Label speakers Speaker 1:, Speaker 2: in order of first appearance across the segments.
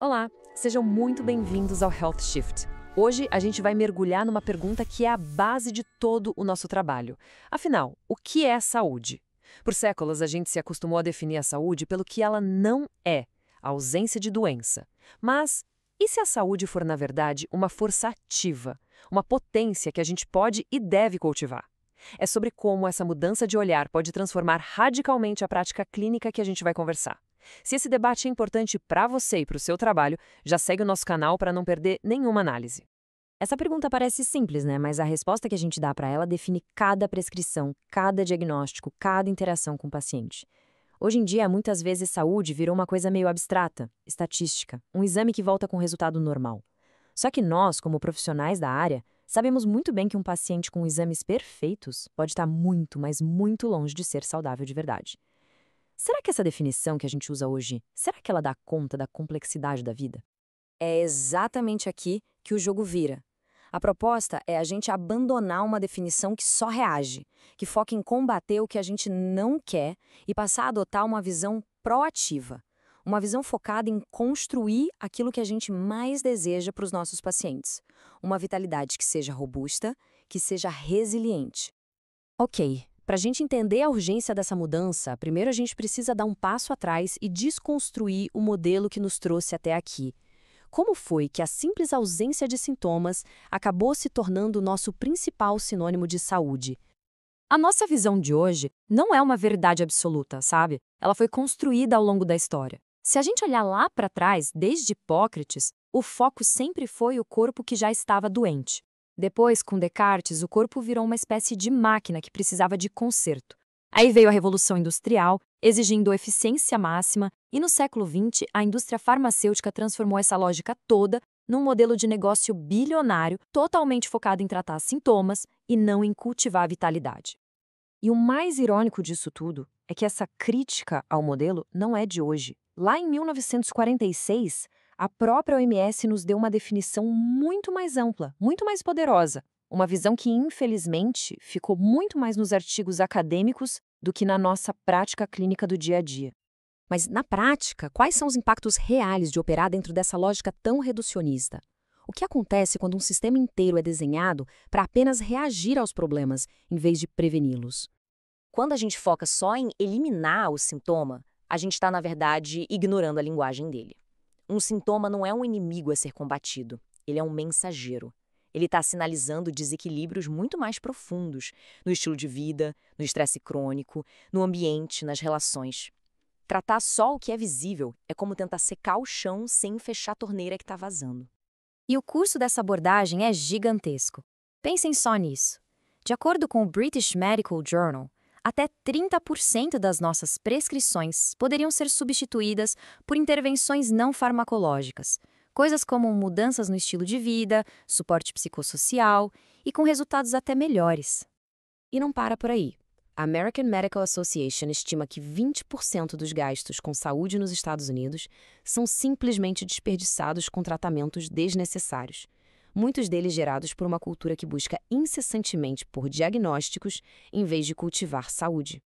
Speaker 1: Olá, sejam muito bem-vindos ao Health Shift. Hoje a gente vai mergulhar numa pergunta que é a base de todo o nosso trabalho. Afinal, o que é saúde? Por séculos, a gente se acostumou a definir a saúde pelo que ela não é, a ausência de doença. Mas e se a saúde for, na verdade, uma força ativa, uma potência que a gente pode e deve cultivar? É sobre como essa mudança de olhar pode transformar radicalmente a prática clínica que a gente vai conversar. Se esse debate é importante para você e para o seu trabalho, já segue o nosso canal para não perder nenhuma análise.
Speaker 2: Essa pergunta parece simples, né? Mas a resposta que a gente dá para ela define cada prescrição, cada diagnóstico, cada interação com o paciente. Hoje em dia, muitas vezes saúde virou uma coisa meio abstrata, estatística, um exame que volta com resultado normal. Só que nós, como profissionais da área, sabemos muito bem que um paciente com exames perfeitos pode estar muito, mas muito longe de ser saudável de verdade. Será que essa definição que a gente usa hoje, será que ela dá conta da complexidade da vida? É exatamente aqui que o jogo vira. A proposta é a gente abandonar uma definição que só reage, que foca em combater o que a gente não quer e passar a adotar uma visão proativa. Uma visão focada em construir aquilo que a gente mais deseja para os nossos pacientes. Uma vitalidade que seja robusta, que seja resiliente. Ok, para a gente entender a urgência dessa mudança, primeiro a gente precisa dar um passo atrás e desconstruir o modelo que nos trouxe até aqui. Como foi que a simples ausência de sintomas acabou se tornando o nosso principal sinônimo de saúde? A nossa visão de hoje não é uma verdade absoluta, sabe? Ela foi construída ao longo da história. Se a gente olhar lá para trás, desde Hipócrates, o foco sempre foi o corpo que já estava doente. Depois, com Descartes, o corpo virou uma espécie de máquina que precisava de conserto. Aí veio a Revolução Industrial, exigindo eficiência máxima, e no século XX, a indústria farmacêutica transformou essa lógica toda num modelo de negócio bilionário, totalmente focado em tratar sintomas e não em cultivar a vitalidade. E o mais irônico disso tudo é que essa crítica ao modelo não é de hoje. Lá em 1946, a própria OMS nos deu uma definição muito mais ampla, muito mais poderosa. Uma visão que, infelizmente, ficou muito mais nos artigos acadêmicos do que na nossa prática clínica do dia a dia. Mas, na prática, quais são os impactos reais de operar dentro dessa lógica tão reducionista? O que acontece quando um sistema inteiro é desenhado para apenas reagir aos problemas, em vez de preveni-los? Quando a gente foca só em eliminar o sintoma, a gente está, na verdade, ignorando a linguagem dele. Um sintoma não é um inimigo a ser combatido, ele é um mensageiro. Ele está sinalizando desequilíbrios muito mais profundos no estilo de vida, no estresse crônico, no ambiente, nas relações. Tratar só o que é visível é como tentar secar o chão sem fechar a torneira que está vazando. E o custo dessa abordagem é gigantesco. Pensem só nisso. De acordo com o British Medical Journal, até 30% das nossas prescrições poderiam ser substituídas por intervenções não farmacológicas, coisas como mudanças no estilo de vida, suporte psicossocial e com resultados até melhores. E não para por aí. A American Medical Association estima que 20% dos gastos com saúde nos Estados Unidos são simplesmente desperdiçados com tratamentos desnecessários, muitos deles gerados por uma cultura que busca incessantemente por diagnósticos em vez de cultivar saúde.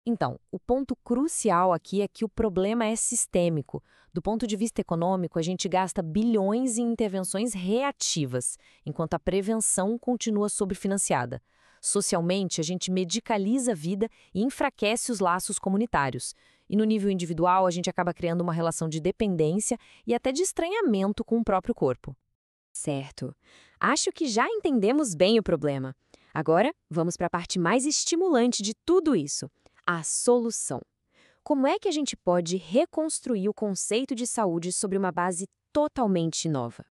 Speaker 2: Então, o ponto crucial aqui é que o problema é sistêmico. Do ponto de vista econômico, a gente gasta bilhões em intervenções reativas, enquanto a prevenção continua sobrefinanciada. Socialmente, a gente medicaliza a vida e enfraquece os laços comunitários. E no nível individual, a gente acaba criando uma relação de dependência e até de estranhamento com o próprio corpo. Certo. Acho que já entendemos bem o problema. Agora, vamos para a parte mais estimulante de tudo isso: a solução. Como é que a gente pode reconstruir o conceito de saúde sobre uma base totalmente nova?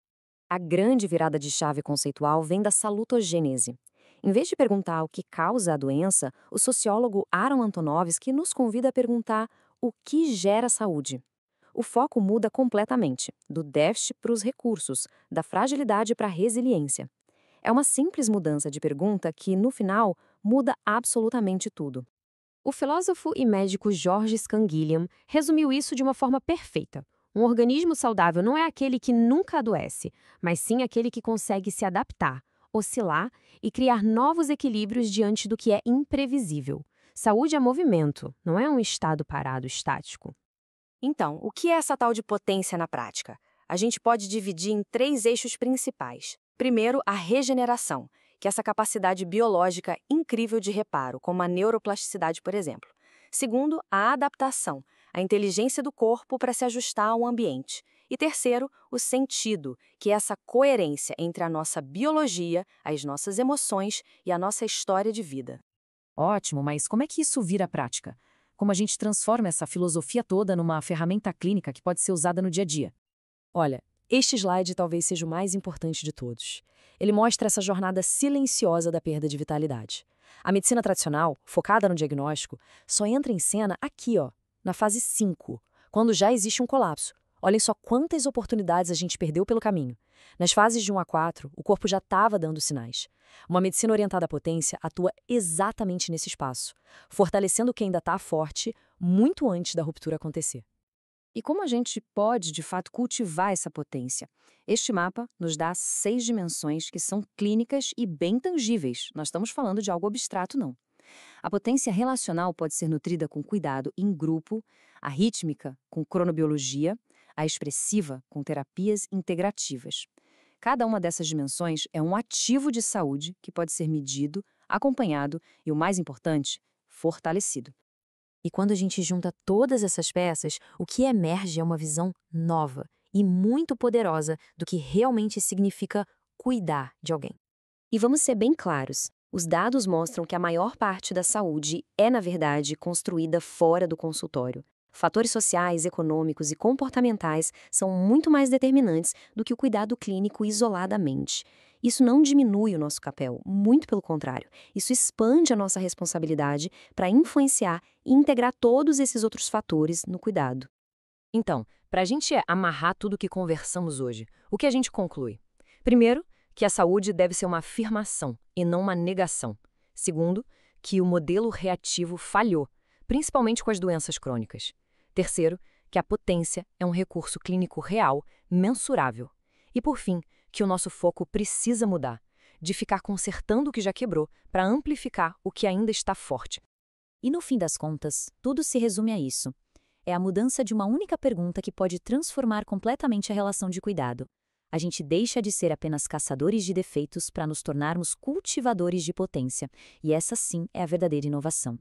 Speaker 2: A grande virada de chave conceitual vem da salutogênese. Em vez de perguntar o que causa a doença, o sociólogo Aaron Antonovsky nos convida a perguntar o que gera saúde. O foco muda completamente, do déficit para os recursos, da fragilidade para a resiliência. É uma simples mudança de pergunta que, no final, muda absolutamente tudo. O filósofo e médico Georges Canguilhem resumiu isso de uma forma perfeita. Um organismo saudável não é aquele que nunca adoece, mas sim aquele que consegue se adaptar, oscilar e criar novos equilíbrios diante do que é imprevisível. Saúde é movimento, não é um estado parado estático. Então, o que é essa tal de potência na prática?
Speaker 3: a gente pode dividir em 3 eixos principais. Primeiro, a regeneração, que é essa capacidade biológica incrível de reparo, como a neuroplasticidade, por exemplo. Segundo, a adaptação, a inteligência do corpo para se ajustar ao ambiente. E terceiro, o sentido, que é essa coerência entre a nossa biologia, as nossas emoções e a nossa história de vida.
Speaker 2: Ótimo, mas como é que isso vira prática? Como a gente transforma essa filosofia toda numa ferramenta clínica que pode ser usada no dia a dia? Olha, este slide talvez seja o mais importante de todos. Ele mostra essa jornada silenciosa da perda de vitalidade. A medicina tradicional, focada no diagnóstico, só entra em cena aqui, ó, na fase 5, quando já existe um colapso. Olhem só quantas oportunidades a gente perdeu pelo caminho. Nas fases de 1 a 4, o corpo já estava dando sinais. Uma medicina orientada à potência atua exatamente nesse espaço, fortalecendo quem ainda está forte muito antes da ruptura acontecer. E como a gente pode, de fato, cultivar essa potência? Este mapa nos dá 6 dimensões que são clínicas e bem tangíveis. Nós estamos falando de algo abstrato, não. A potência relacional pode ser nutrida com cuidado em grupo, a rítmica com cronobiologia, a expressiva com terapias integrativas. Cada uma dessas dimensões é um ativo de saúde que pode ser medido, acompanhado e, o mais importante, fortalecido. E quando a gente junta todas essas peças, o que emerge é uma visão nova e muito poderosa do que realmente significa cuidar de alguém. E vamos ser bem claros, os dados mostram que a maior parte da saúde é, na verdade, construída fora do consultório. Fatores sociais, econômicos e comportamentais são muito mais determinantes do que o cuidado clínico isoladamente. Isso não diminui o nosso papel, muito pelo contrário. Isso expande a nossa responsabilidade para influenciar e integrar todos esses outros fatores no cuidado.
Speaker 1: Então, para a gente amarrar tudo o que conversamos hoje, o que a gente conclui? Primeiro, que a saúde deve ser uma afirmação e não uma negação. Segundo, que o modelo reativo falhou, principalmente com as doenças crônicas. Terceiro, que a potência é um recurso clínico real, mensurável. E por fim, que o nosso foco precisa mudar, de ficar consertando o que já quebrou para amplificar o que ainda está forte.
Speaker 2: E no fim das contas, tudo se resume a isso. É a mudança de uma única pergunta que pode transformar completamente a relação de cuidado. A gente deixa de ser apenas caçadores de defeitos para nos tornarmos cultivadores de potência. E essa sim é a verdadeira inovação.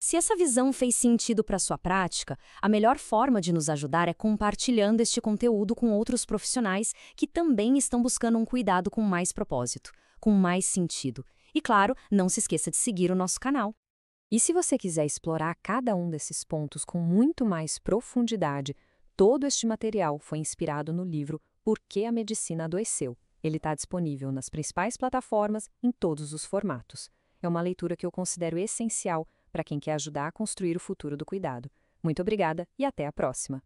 Speaker 2: Se essa visão fez sentido para a sua prática, a melhor forma de nos ajudar é compartilhando este conteúdo com outros profissionais que também estão buscando um cuidado com mais propósito, com mais sentido. E claro, não se esqueça de seguir o nosso canal. E se você quiser explorar cada um desses pontos com muito mais profundidade, todo este material foi inspirado no livro Por que a Medicina Adoeceu. Ele está disponível nas principais plataformas em todos os formatos. É uma leitura que eu considero essencial para quem quer ajudar a construir o futuro do cuidado. Muito obrigada e até a próxima!